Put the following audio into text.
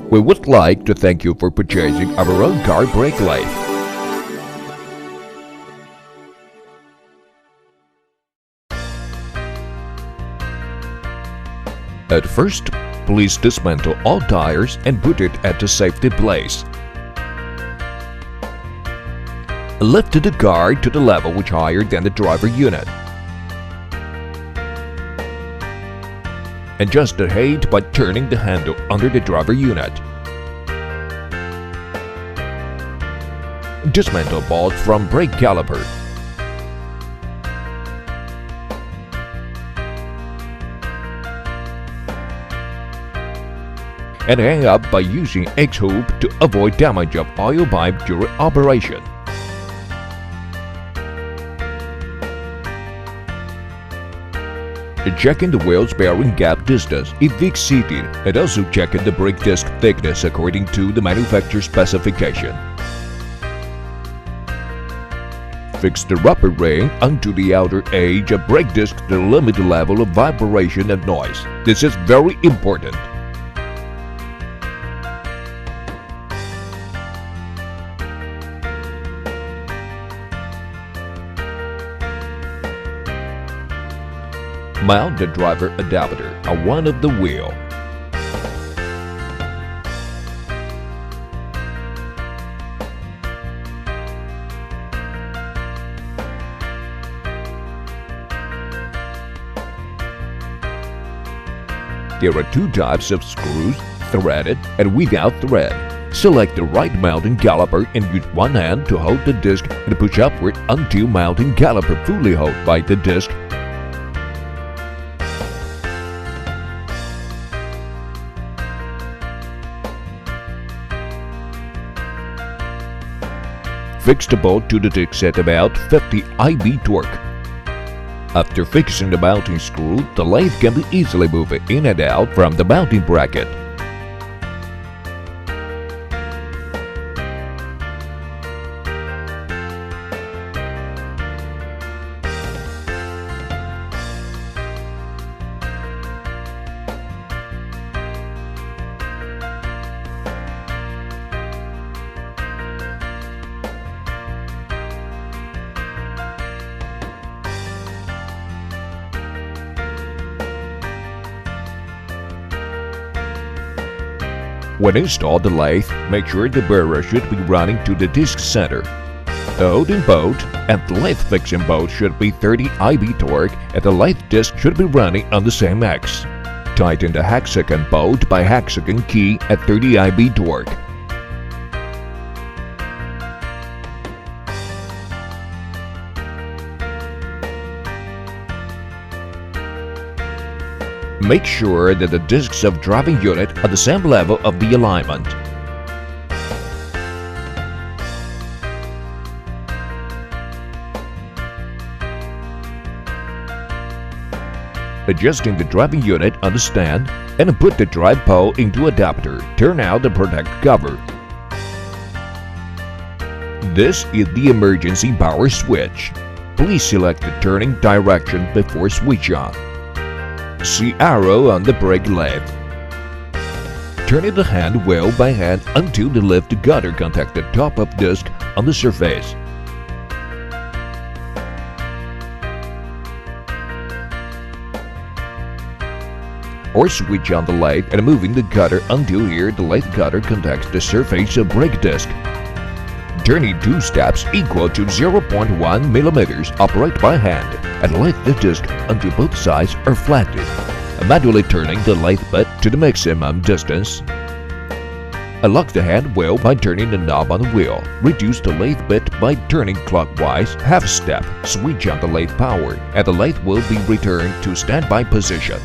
We would like to thank you for purchasing our own car brake lathe. At first, please dismantle all tires and put it at the safety place. Lift the car to the level which higher than the driver unit. Adjust the height by turning the handle under the driver unit. Dismantle bolt from brake caliper. And hang up by using X-hoop to avoid damage of oil pipe during operation. Checking the wheel's bearing gap distance if exceeded, and also checking the brake disc thickness according to the manufacturer specification. Fix the rubber ring onto the outer edge of brake disc to limit the level of vibration and noise. This is very important. Mount the driver adapter on one of the wheel. There are two types of screws, threaded and without thread. Select the right mounting caliper and use one hand to hold the disc and push upward until mounting caliper fully held by the disc. Fix the bolt to the disc at about 50 IB torque. After fixing the mounting screw, the lathe can be easily moved in and out from the mounting bracket. When installed the lathe, make sure the bearer should be running to the disc center. The holding bolt and the lathe fixing bolt should be 30 IB torque and the lathe disc should be running on the same X. Tighten the hexagon bolt by hexagon key at 30 IB torque. Make sure that the discs of driving unit are the same level of the alignment. Adjusting the driving unit on the stand and put the drive pole into adapter. Turn out the protect cover. This is the emergency power switch. Please select the turning direction before switch on. See arrow on the brake lathe. Turning the hand wheel by hand until the lift gutter contacts the top of disc on the surface. Or switch on the lathe and moving the gutter until here the lathe gutter contacts the surface of brake disc. Turning 2 steps equal to 0.1 millimeters, operate by hand and lift the disc until both sides are flattened, manually turning the lathe bit to the maximum distance. Unlock the hand wheel by turning the knob on the wheel. Reduce the lathe bit by turning clockwise half step. Switch on the lathe power and the lathe will be returned to standby position.